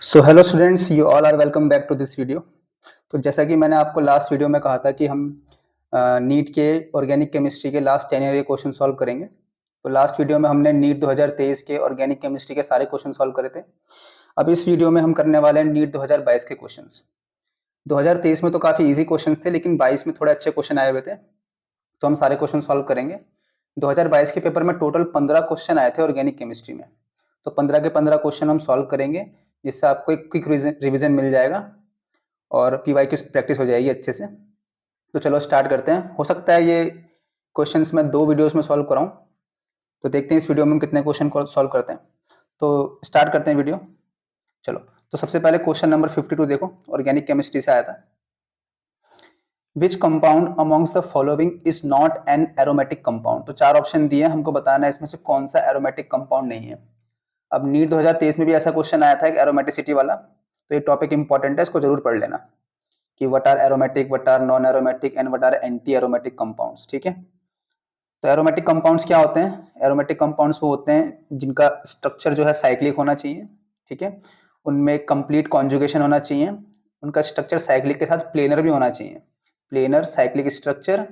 So hello students, you all are welcome back to this video. तो जैसा कि मैंने आपको लास्ट वीडियो में कहा था कि हम नीट के ऑर्गेनिक केमिस्ट्री के लास्ट 10 ईयर के क्वेश्चन सॉल्व करेंगे। तो लास्ट वीडियो में हमने नीट 2023 के ऑर्गेनिक केमिस्ट्री के सारे क्वेश्चन सॉल्व करे थे। अब इस वीडियो में हम करने वाले हैं नीट 2022 के क्वेश्चंस। 2023 में तो काफ़ी इजी क्वेश्चंस थे, लेकिन 22 में थोड़े अच्छे क्वेश्चन आए हुए थे, तो हम सारे क्वेश्चन सॉल्व करेंगे। 2022 के पेपर में टोटल 15 क्वेश्चन आए थे ऑर्गेनिक केमिस्ट्री में, तो 15 के 15 क्वेश्चन हम सॉल्व करेंगे, जिससे आपको एक क्विक रिवीजन मिल जाएगा और पीवाई की प्रैक्टिस हो जाएगी अच्छे से। तो चलो स्टार्ट करते हैं। हो सकता है ये क्वेश्चंस मैं 2 वीडियोस में सॉल्व कराऊं, तो देखते हैं इस वीडियो में हम कितने क्वेश्चन को सॉल्व करते हैं। तो स्टार्ट करते हैं वीडियो। चलो, तो सबसे पहले क्वेश्चन नंबर 52 देखो, ऑर्गेनिक केमिस्ट्री से आया था। Which compound amongst the following is not an aromatic compound. तो 4 ऑप्शन दिए, हमको बताना है इसमें से कौन सा एरोमेटिक कंपाउंड नहीं है। अब नीट 2023 में भी ऐसा क्वेश्चन आया था एक एरोमेटिसिटी वाला, तो ये टॉपिक इंपॉर्टेंट है, इसको जरूर पढ़ लेना कि what are aromatic, what are non aromatic and what are anti aromatic compounds. ठीक है, तो एरोमेटिक कंपाउंड्स क्या होते हैं? एरोमेटिक कंपाउंड्स वो होते हैं जिनका स्ट्रक्चर जो है साइक्लिक होना चाहिए। ठीक है, उनमें कंप्लीट कॉन्जुगेशन होना चाहिए, उनका स्ट्रक्चर साइक्लिक के साथ प्लेनर भी होना चाहिए। प्लेनर साइक्लिक स्ट्रक्चर,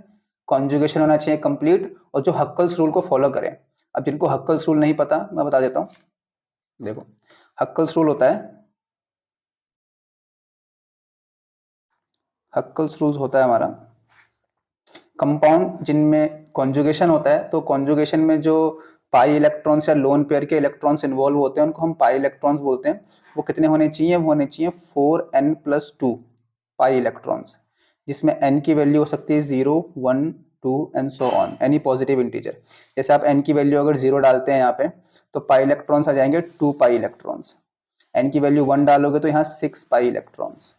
कॉन्जुगेशन होना चाहिए कंप्लीट, और जो हक्कल्स रूल को फॉलो करें। अब जिनको हक्कल्स रूल नहीं पता, मैं बता देता हूँ। देखो, हक्कल्स रूल होता है, हक्कल्स रूल्स होता है हमारा कंपाउंड जिनमें कॉन्जुगेशन होता है। तो कॉन्जुगेशन में जो पाई इलेक्ट्रॉन्स या लोन पेयर के इलेक्ट्रॉन्स इन्वॉल्व होते हैं, उनको हम पाई इलेक्ट्रॉन्स बोलते हैं। वो कितने होने चाहिए? वो होने चाहिए 4n+2 पाई इलेक्ट्रॉन्स, जिसमें n की वैल्यू हो सकती है 0, 1, 2 and so on, any positive integer. जैसे आप n की वैल्यू अगर 0 डालते हैं यहाँ पे, तो पाई इलेक्ट्रॉन्स आ जाएंगे 2 पाई इलेक्ट्रॉन्स। n की वैल्यू 1 डालोगे तो यहाँ 6 पाई इलेक्ट्रॉन्स।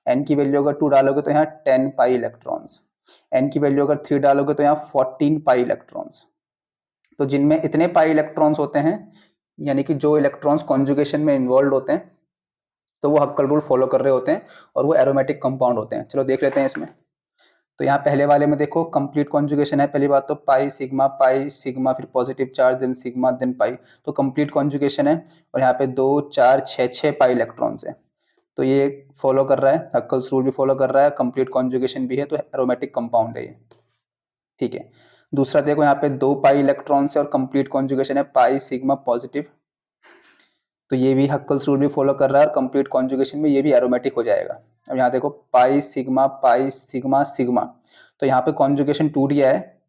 n की वैल्यू अगर 2 डालोगे तो यहाँ 10 पाई इलेक्ट्रॉन्स। n की वैल्यू अगर 3 डालोगे तो यहाँ 14 पाई इलेक्ट्रॉन्स। तो जिनमें इतने पाई इलेक्ट्रॉन्स होते हैं, यानी कि जो इलेक्ट्रॉन्स कॉन्जुगेशन में इन्वॉल्व होते हैं, तो वो हक्कल रूल फॉलो कर रहे होते हैं और वो एरोमेटिक कंपाउंड होते हैं। चलो देख लेते हैं इसमें। तो यहाँ पहले वाले में देखो, कंप्लीट कॉन्जुगेशन है। पहली बात तो पाई सिग्मा फिर positive charge, then sigma, then pi, तो कंप्लीट कॉन्जुगेशन है। और यहाँ पे 2, 4, 6 पाई इलेक्ट्रॉन्स है, तो ये फॉलो कर रहा है, हक्कल्स रूल भी फॉलो कर रहा है, कंप्लीट कॉन्जुगेशन भी है, तो एरोमेटिक कंपाउंड है ये। ठीक है, दूसरा देखो, यहाँ पे 2 पाई इलेक्ट्रॉन्स है और कंप्लीट कॉन्जुगेशन है पाई सिग्मा पॉजिटिव, तो ये भी हक्कल्स रूल भी फॉलो कर रहा है और कंप्लीट कॉन्जुगेशन में ये भी एरोमेटिक हो जाएगा। अब यहाँ देखो, पाई सिग्मा सिग्मा, तो यहाँ पे कॉन्जुगेशन टूट गया है,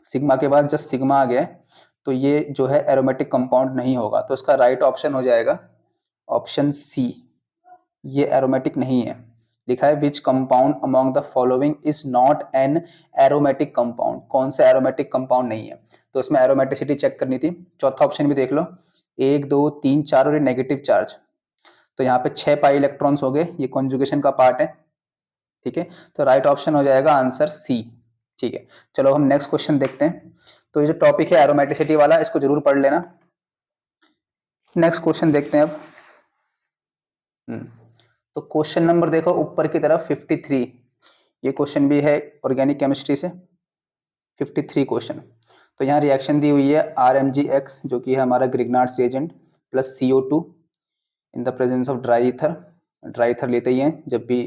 सिग्मा के बाद जस्ट सिग्मा आ गया है, तो ये जो है एरोमेटिक कंपाउंड नहीं होगा। तो इसका राइट ऑप्शन हो जाएगा ऑप्शन सी, ये एरोमेटिक नहीं है। लिखा है which compound among the following is not an aromatic compound. कौन सा एरोमेटिक कंपाउंड नहीं है? तो इसमें एरोमेटिसिटी चेक करनी थी। चौथा ऑप्शन भी देख लो, 1, 2, 3, 4 और ये नेगेटिव चार्ज, तो यहाँ पे 6 पाई इलेक्ट्रॉन्स हो गए, ये कॉन्जुगेशन का पार्ट है। ठीक है, तो राइट ऑप्शन हो जाएगा आंसर सी। ठीक है, चलो हम नेक्स्ट क्वेश्चन देखते हैं। तो ये जो टॉपिक है एरोमेटिसिटी वाला, इसको जरूर पढ़ लेना। नेक्स्ट क्वेश्चन देखते हैं अब। तो क्वेश्चन नंबर देखो ऊपर की तरफ 53, ये क्वेश्चन भी है ऑर्गेनिक केमिस्ट्री से। 53 क्वेश्चन, तो यहाँ रिएक्शन दी हुई है RMgX, जो कि है हमारा Grignard's reagent, plus CO2 in the presence of dry ether. Dry ether लेते ही हैं जब भी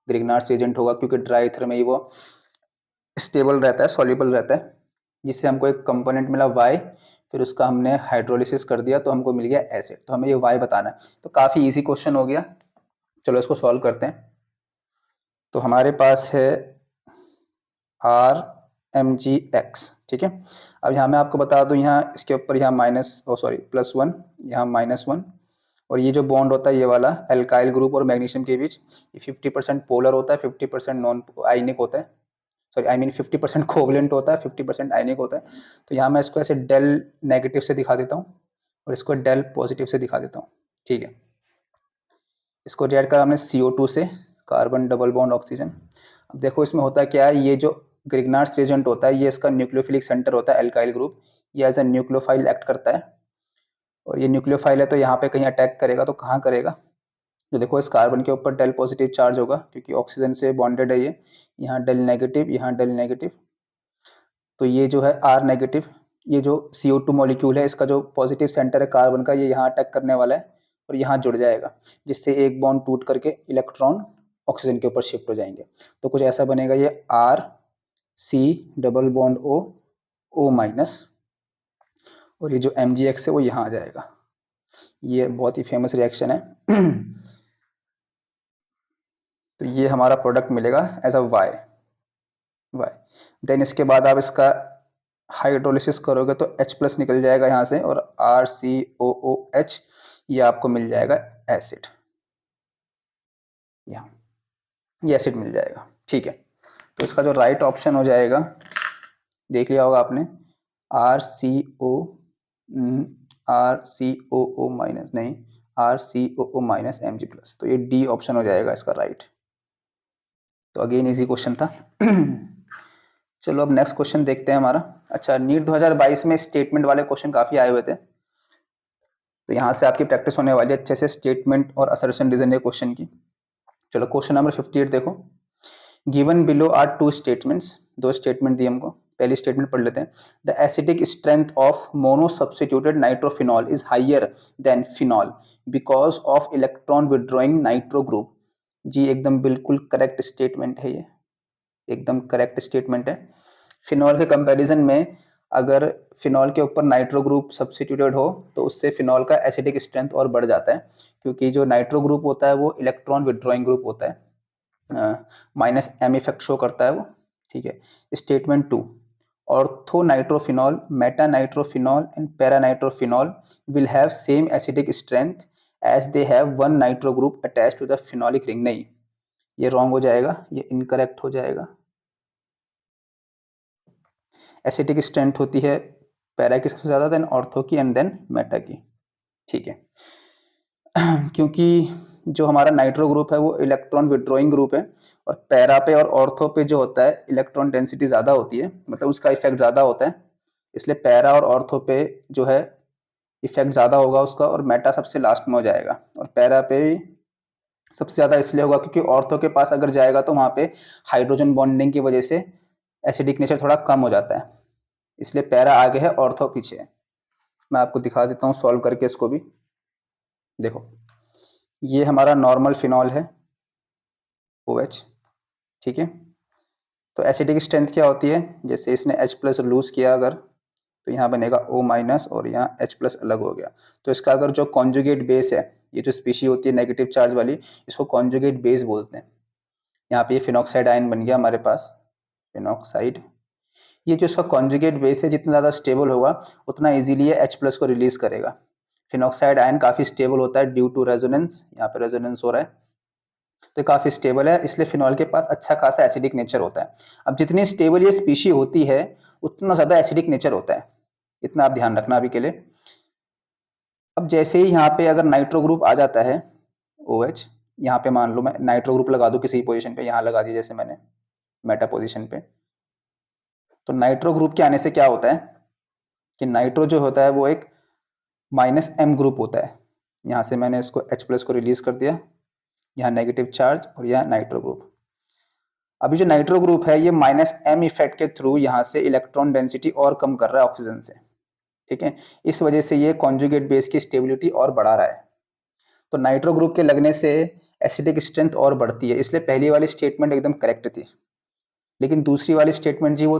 ग्रिग्नार्ड्स रिएजेंट होगा, क्योंकि ड्राई ईथर में ही वो स्टेबल रहता है, सॉल्युबल रहता है। जिससे हमको एक कंपोनेंट मिला Y, फिर उसका हमने हाइड्रोलिसिस कर दिया तो हमको मिल गया एसिड, तो हमें ये Y बताना है। तो काफ़ी इजी क्वेश्चन हो गया, चलो इसको सॉल्व करते हैं। तो हमारे पास है RMgX। ठीक है, अब यहाँ मैं आपको बता दूँ, यहाँ इसके ऊपर यहाँ +1, यहाँ -1, और ये जो बॉन्ड होता है ये वाला एल्काइल ग्रुप और मैग्नीशियम के बीच, ये 50% पोलर होता है, 50% नॉन आयनिक होता है, सॉरी आई मीन 50% कोवलेंट होता है, 50% आयनिक होता है। तो यहाँ मैं इसको ऐसे डेल नेगेटिव से दिखा देता हूँ और इसको डेल पॉजिटिव से दिखा देता हूँ। ठीक है, इसको रिएक्ट करा हमने CO2 से, कार्बन डबल बॉन्ड ऑक्सीजन। अब देखो इसमें होता क्या है, ये जो ग्रिग्नार्ड्स रिएजेंट होता है, ये इसका न्यूक्लियोफिलिक सेंटर होता है, एल्काइल ग्रुप, ये एज अ न्यूक्लियोफाइल एक्ट करता है। और ये न्यूक्लियोफाइल है, तो यहाँ पे कहीं अटैक करेगा, तो कहाँ करेगा? तो देखो इस कार्बन के ऊपर डेल पॉजिटिव चार्ज होगा, क्योंकि ऑक्सीजन से बॉन्डेड है ये, यहाँ डेल नेगेटिव, यहाँ डेल नेगेटिव, तो ये जो है R नेगेटिव, ये जो CO2 मॉलिक्यूल है, इसका जो पॉजिटिव सेंटर है कार्बन का, ये यहाँ अटैक करने वाला है, और यहाँ जुड़ जाएगा, जिससे एक बॉन्ड टूट करके इलेक्ट्रॉन ऑक्सीजन के ऊपर शिफ्ट हो जाएंगे। तो कुछ ऐसा बनेगा, ये R⁻C⁻O और ये जो MgX है वो यहाँ आ जाएगा। ये बहुत ही फेमस रिएक्शन है। तो ये हमारा प्रोडक्ट मिलेगा एज अ वाई। देन इसके बाद आप इसका हाइड्रोलिसिस करोगे तो H+ निकल जाएगा यहाँ से, और RCOOH ये आपको मिल जाएगा एसिड। यहाँ ये एसिड मिल जाएगा, ठीक है। तो इसका जो राइट ऑप्शन हो जाएगा, देख लिया होगा आपने, RCOO माइनस नहीं, RCOO माइनस Mg+। तो ये डी ऑप्शन हो जाएगा इसका राइट। तो अगेन इजी क्वेश्चन था। चलो अब नेक्स्ट क्वेश्चन देखते हैं हमारा। अच्छा, नीट 2022 में स्टेटमेंट वाले क्वेश्चन काफ़ी आए हुए थे, तो यहाँ से आपकी प्रैक्टिस होने वाली है अच्छे से स्टेटमेंट और असर्शन रीजन ये क्वेश्चन की। चलो क्वेश्चन नंबर 58 देखो। Given below are two statements, दो स्टेटमेंट दिए हमको। पहली स्टेटमेंट पढ़ लेते हैं। The acidic strength of mono substituted nitrophenol is higher than phenol because of electron withdrawing nitro group. जी एकदम बिल्कुल करेक्ट स्टेटमेंट है, ये एकदम करेक्ट स्टेटमेंट है। फिनॉल के कंपैरिजन में अगर फिनॉल के ऊपर नाइट्रो ग्रुप सब्स्टिट्यूटेड हो तो उससे फिनॉल का एसिडिक स्ट्रेंथ और बढ़ जाता है, क्योंकि जो नाइट्रो ग्रुप होता है वो इलेक्ट्रॉन विड्रॉइंग ग्रुप होता है, -M इफेक्ट शो करता है वो, ठीक है। Statement 2, ortho nitrophenol, meta nitrophenol and para nitrophenol will have same acidic strength as they have one nitro group attach to the phenolic ring. नहीं, ये रॉन्ग हो जाएगा, ये इनकरेक्ट हो जाएगा। एसिडिक स्ट्रेंथ होती है पैरा की सबसे ज़्यादा, देन ऑर्थो की एंड देन मेटा की, ठीक है। क्योंकि जो हमारा नाइट्रो ग्रुप है वो इलेक्ट्रॉन विड्रॉइंग ग्रुप है, और पैरा पे और ऑर्थो पे जो होता है इलेक्ट्रॉन डेंसिटी ज़्यादा होती है, मतलब उसका इफेक्ट ज़्यादा होता है, इसलिए पैरा और ऑर्थो पे जो है इफेक्ट ज़्यादा होगा उसका, और मेटा सबसे लास्ट में हो जाएगा। और पैरा पे सबसे ज़्यादा इसलिए होगा क्योंकि ऑर्थो के पास अगर जाएगा तो वहाँ पे हाइड्रोजन बॉन्डिंग की वजह से एसिडिक नेचर थोड़ा कम हो जाता है, इसलिए पैरा आगे है, ऑर्थो पीछे है। मैं आपको दिखा देता हूँ सॉल्व करके इसको भी। देखो, ये हमारा नॉर्मल फिनॉल है OH, ठीक है। तो एसिडिक स्ट्रेंथ क्या होती है, जैसे इसने H+ लूज किया अगर, तो यहाँ बनेगा O- और यहाँ H+ अलग हो गया। तो इसका अगर जो कॉन्जुगेट बेस है, ये जो स्पीशी होती है नेगेटिव चार्ज वाली, इसको कॉन्जुगेट बेस बोलते हैं। यहाँ पे ये फिनॉक्साइड आयन बन गया हमारे पास, फिनॉक्साइड। ये जो इसका कॉन्जुगेट बेस है जितना ज़्यादा स्टेबल होगा उतना इजीली ये H+ को रिलीज करेगा। फिनॉक्साइड आयन काफ़ी स्टेबल होता है ड्यू टू रेजोनेंस, यहाँ पे रेजोनेंस हो रहा है, तो काफ़ी स्टेबल है, इसलिए फिनॉल के पास अच्छा खासा एसिडिक नेचर होता है। अब जितनी स्टेबल ये स्पीशी होती है उतना ज़्यादा एसिडिक नेचर होता है, इतना आप ध्यान रखना अभी के लिए। अब जैसे ही यहाँ पे अगर नाइट्रो ग्रुप आ जाता है OH, यहाँ पे मान लो मैं नाइट्रो ग्रुप लगा दूँ किसी पोजीशन पे, यहाँ लगा दिया जैसे मैंने मेटा पोजीशन पे, तो नाइट्रो ग्रुप के आने से क्या होता है कि नाइट्रो जो होता है वो एक -M ग्रुप होता है। यहाँ से मैंने इसको H+ को रिलीज कर दिया, यहाँ नेगेटिव चार्ज और यहाँ नाइट्रो ग्रुप। अभी जो नाइट्रो ग्रुप है ये -M इफेक्ट के थ्रू यहाँ से इलेक्ट्रॉन डेंसिटी और कम कर रहा है ऑक्सीजन से, ठीक है। इस वजह से ये कॉन्जुगेट बेस की स्टेबिलिटी और बढ़ा रहा है। तो नाइट्रो ग्रुप के लगने से एसिडिक स्ट्रेंथ और बढ़ती है, इसलिए पहली वाली स्टेटमेंट एकदम करेक्ट थी, लेकिन दूसरी वाली स्टेटमेंट जी वो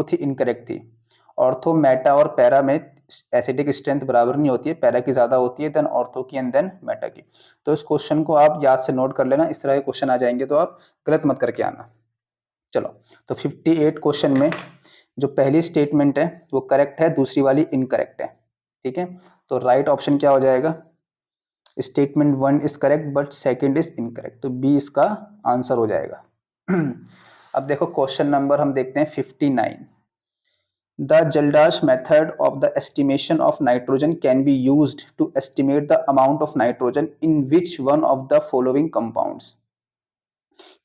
थी इनकरेक्ट थी। ऑर्थो, मेटा और पैरा में एसिडिक स्ट्रेंथ बराबर नहीं होती है, पैरा की ज़्यादा होती है देन ऑर्थो की एंड देन मेटा की। तो इस क्वेश्चन को आप याद से नोट कर लेना, इस तरह के क्वेश्चन आ जाएंगे तो आप गलत मत करके आना। चलो, तो 58 क्वेश्चन में जो पहली स्टेटमेंट है वो करेक्ट है, दूसरी वाली इनकरेक्ट है, ठीक है। तो राइट ऑप्शन क्या हो जाएगा, statement 1 is correct but second is incorrect, तो बी इसका आंसर हो जाएगा। अब देखो क्वेश्चन नंबर हम देखते हैं 59। The Jaldash method of the estimation of nitrogen can be used to estimate the amount of nitrogen in which one of the following compounds।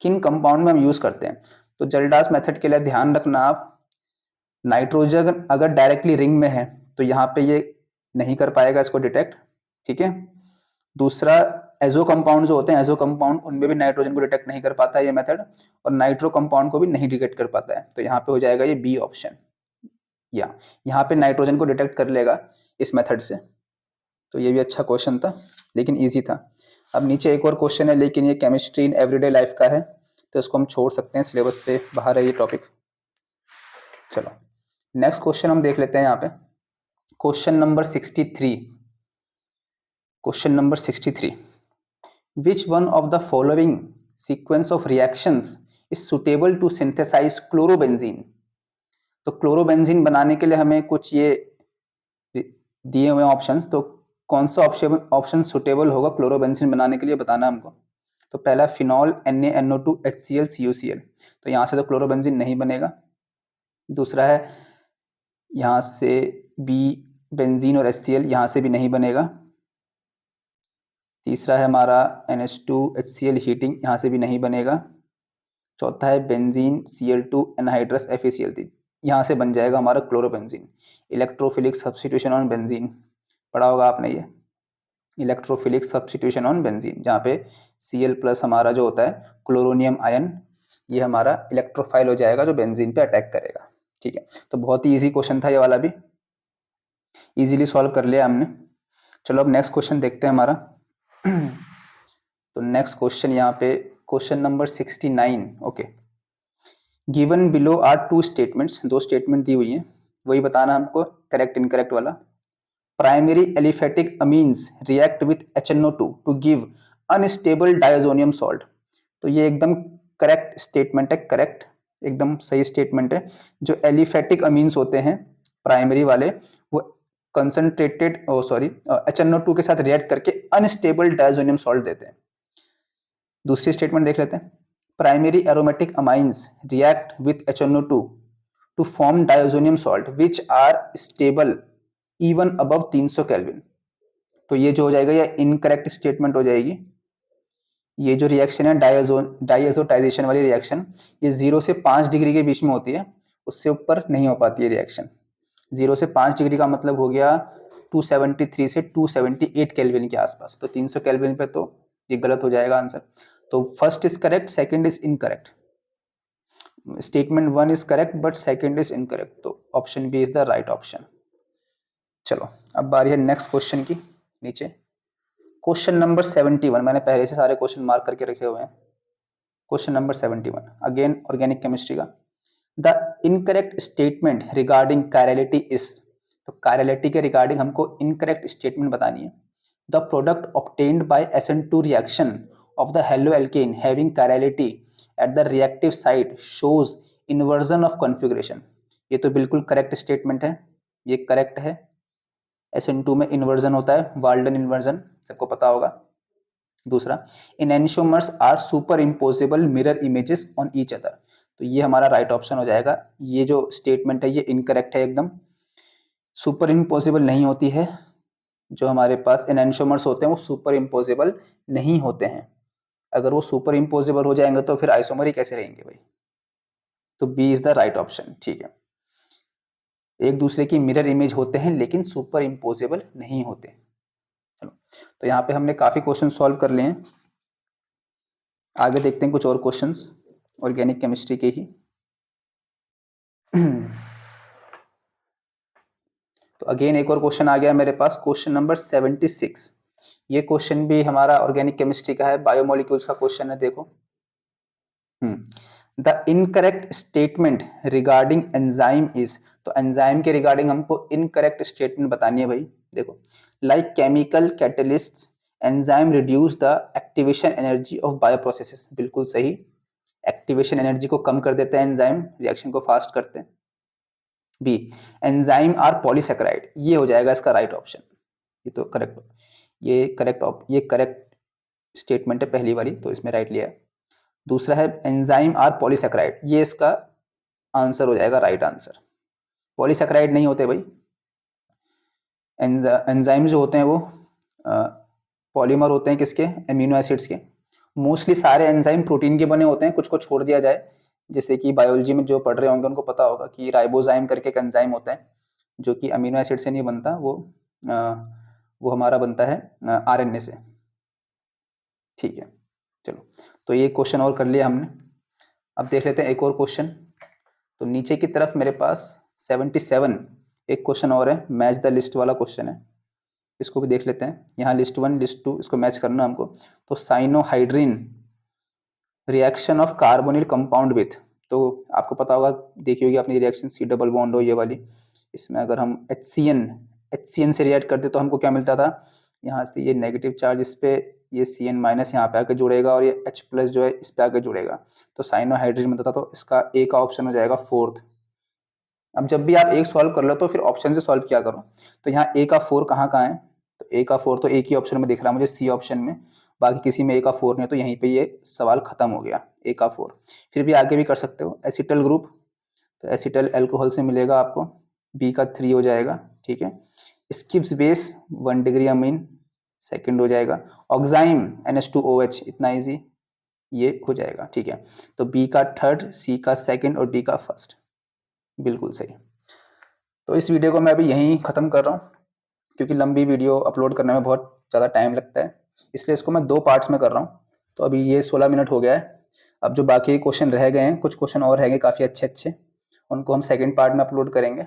किन कंपाउंड में हम यूज करते हैं, तो जल्डास मेथड के लिए ध्यान रखना आप, नाइट्रोजन अगर डायरेक्टली रिंग में है तो यहाँ पे ये नहीं कर पाएगा इसको डिटेक्ट, ठीक है। दूसरा, एजो कंपाउंड जो होते हैं, एजो कंपाउंड उनमें भी नाइट्रोजन को डिटेक्ट नहीं कर पाता है ये मेथड, और नाइट्रो कंपाउंड को भी नहीं डिटेक्ट कर पाता है, तो यहाँ पे हो जाएगा ये बी ऑप्शन। या यहाँ पे नाइट्रोजन को डिटेक्ट कर लेगा इस मेथड से, तो ये भी अच्छा क्वेश्चन था। लेकिन ईजी था। अब नीचे एक और क्वेश्चन है, लेकिन ये केमिस्ट्री इन एवरीडे लाइफ का है, तो इसको हम छोड़ सकते हैं, सिलेबस से बाहर है ये टॉपिक। चलो नेक्स्ट क्वेश्चन हम देख लेते हैं यहाँ पे। Question number 63। Question number 63, which one of the following sequence of reactions is suitable to synthesize chlorobenzene. तो क्लोरोबेंजीन बनाने के लिए हमें कुछ ये दिए हुए ऑप्शंस, तो कौन सा ऑप्शन सुटेबल होगा क्लोरोबेंजीन बनाने के लिए, बताना हमको। तो पहला फिनॉल NaNO2 HCl CuCl, तो यहाँ से तो क्लोरोबेंजीन नहीं बनेगा। दूसरा है यहाँ से बी बेंजीन और HCl, यहाँ से भी नहीं बनेगा। तीसरा है हमारा NH2 HCl हीटिंग, यहाँ से भी नहीं बनेगा। चौथा है बेंजीन Cl2 एनहाइड्रस FeCl3, यहाँ से बन जाएगा हमारा chlorobenzene. Electrophilic substitution on benzene पढ़ा होगा आपने ये, इलेक्ट्रोफिलिक सब्स्टिट्यूशन ऑन बेंजीन, जहाँ पे Cl+ हमारा जो होता है क्लोरोनियम आयन, ये हमारा इलेक्ट्रोफाइल हो जाएगा जो बेंजीन पे अटैक करेगा। ठीक है, तो बहुत ही इजी क्वेश्चन था ये वाला भी, इजीली सॉल्व कर लिया हमने। चलो अब नेक्स्ट क्वेश्चन देखते हैं हमारा। तो नेक्स्ट क्वेश्चन यहाँ पे question number 69। Okay, given below are two statements, दो स्टेटमेंट दी हुई हैं, वही बताना हमको, करेक्ट इनकरेक्ट वाला। Primary aliphatic amines react with HNO2 to give unstable diazonium salt. तो ये एकदम करेक्ट स्टेटमेंट है, करेक्ट एकदम सही स्टेटमेंट है। जो एलिफेटिक अमीन्स होते हैं प्राइमरी वाले, वो कंसंट्रेटेड HNO2 के साथ रिएक्ट करके अनस्टेबल डायजोनियम सॉल्ट देते हैं। दूसरी स्टेटमेंट देख लेते हैं, primary aromatic amines react with HNO2 to form diazonium salt which are stable even above 300 kelvin. तो ये जो हो जाएगा, ये इनकरेक्ट स्टेटमेंट हो जाएगी। ये जो रिएक्शन है डाइएजोटाइजेशन वाली रिएक्शन, ये 0 से 5 डिग्री के बीच में होती है, उससे ऊपर नहीं हो पाती है रिएक्शन। 0 से 5 डिग्री का मतलब हो गया 273 से 278 केल्विन के आसपास, तो 300 केल्विन पे तो ये गलत हो जाएगा आंसर। तो first is correct, second is incorrect. Statement 1 is correct but second is incorrect, तो option B is the right option. चलो अब बारी है नेक्स्ट क्वेश्चन की। नीचे क्वेश्चन नंबर 71, मैंने पहले से सारे क्वेश्चन मार्क करके रखे हुए हैं। Question number 71 again organic chemistry का। The incorrect statement regarding chirality is. तो कायरलिटी के रिगार्डिंग हमको इनकरेक्ट स्टेटमेंट बतानी है। The product obtained by SN2 reaction of the haloalkane having chirality at the reactive site shows inversion of configuration. ये तो बिल्कुल correct statement है, ये करेक्ट है। SN2 में इन्वर्जन होता है, वाल्डन इन्वर्जन, सबको पता होगा। दूसरा, enantiomers are superimposable mirror images on each other. तो ये हमारा राइट ऑप्शन हो जाएगा। ये जो स्टेटमेंट है ये इनकरेक्ट है एकदम, सुपर इम्पोजेबल नहीं होती है। जो हमारे पास एनेंशियोमर्स होते हैं वो सुपर इम्पोजेबल नहीं होते हैं। अगर वो सुपर इम्पोजेबल हो जाएंगे तो फिर आइसोमर ही कैसे रहेंगे भाई। तो B is the right option. ठीक है, एक दूसरे की मिरर इमेज होते हैं लेकिन सुपर इम्पोजेबल नहीं होते। चलो, तो यहाँ पे हमने काफी क्वेश्चन सॉल्व कर लिए हैं। आगे देखते हैं कुछ और क्वेश्चंस ऑर्गेनिक केमिस्ट्री के ही। तो अगेन एक और क्वेश्चन आ गया मेरे पास, क्वेश्चन नंबर 76। ये क्वेश्चन भी हमारा ऑर्गेनिक केमिस्ट्री का है, बायोमोलिक्यूल्स का क्वेश्चन है। देखो, the incorrect statement regarding enzyme is. तो एंजाइम के रिगार्डिंग हमको इनकरेक्ट स्टेटमेंट बतानी है भाई। देखो, like chemical catalysts enzyme reduce the activation energy of bioprocesses. बिल्कुल सही, एक्टिवेशन एनर्जी को कम कर देते हैं एंजाइम, रिएक्शन को फास्ट करते हैं। बी, एंजाइम आर पॉलीसेकेराइड, ये हो जाएगा इसका राइट ऑप्शन। ये तो करेक्ट, ये करेक्ट स्टेटमेंट है पहली वाली, तो इसमें राइट लिया है। दूसरा है एंजाइम आर पॉलीसेकेराइड, ये इसका आंसर हो जाएगा, राइट आंसर। पॉलीसेकेराइड नहीं होते भाई, एंजाइम जो होते हैं वो पॉलीमर होते हैं किसके, एमिनो एसिड्स के। मोस्टली सारे एंजाइम प्रोटीन के बने होते हैं, कुछ को छोड़ दिया जाए, जैसे कि बायोलॉजी में जो पढ़ रहे होंगे उनको पता होगा कि राइबोजाइम करके एक एंजाइम होता है जो कि अमीनो एसिड से नहीं बनता, वो हमारा बनता है RNA से। ठीक है, चलो, तो ये क्वेश्चन और कर लिया हमने। अब देख लेते हैं एक और क्वेश्चन। तो नीचे की तरफ मेरे पास 77 एक क्वेश्चन और है, मैच द लिस्ट वाला क्वेश्चन है। इसको भी देख लेते हैं। यहाँ लिस्ट 1 लिस्ट 2 इसको मैच करना हमको। तो cyanohydrin reaction of carbonyl compound with, तो आपको पता होगा, देखी होगी आपने रिएक्शन सी डबल बॉन्ड हो ये वाली, इसमें अगर हम HCN से रिएक्ट करते तो हमको क्या मिलता था, यहाँ से ये नेगेटिव चार्ज इस पे, ये CN माइनस यहाँ पे आके जुड़ेगा और ये H प्लस जो है इस पे आके जुड़ेगा, तो साइनोहाइड्रिन बनता था। तो इसका ए का ऑप्शन हो जाएगा फोर्थ। अब जब भी आप एक सॉल्व कर लो तो फिर ऑप्शन से सॉल्व किया करो। तो यहाँ ए का 4 कहाँ कहाँ है, तो ए का 4 तो एक ही ऑप्शन में दिख रहा है मुझे, सी ऑप्शन में, बाकी किसी में ए का 4 नहीं है, तो यहीं पे ये सवाल खत्म हो गया, ए का 4। फिर भी आगे भी कर सकते हो। एसिटल ग्रुप, तो एसिटल अल्कोहल से मिलेगा आपको, बी का 3 हो जाएगा, ठीक है। Skips base 1 degree amine, second हो जाएगा। ऑक्साइम NH2OH, इतना इजी, ये हो जाएगा, ठीक है। तो बी का थर्ड, सी का सेकंड और डी का फर्स्ट, बिल्कुल सही। तो इस वीडियो को मैं अभी यहीं ख़त्म कर रहा हूँ, क्योंकि लंबी वीडियो अपलोड करने में बहुत ज़्यादा टाइम लगता है, इसलिए इसको मैं 2 पार्ट्स में कर रहा हूँ। तो अभी ये 16 मिनट हो गया है। अब जो बाकी क्वेश्चन रह गए हैं, कुछ क्वेश्चन और रहेंगे काफ़ी अच्छे अच्छे, उनको हम सेकंड पार्ट में अपलोड करेंगे।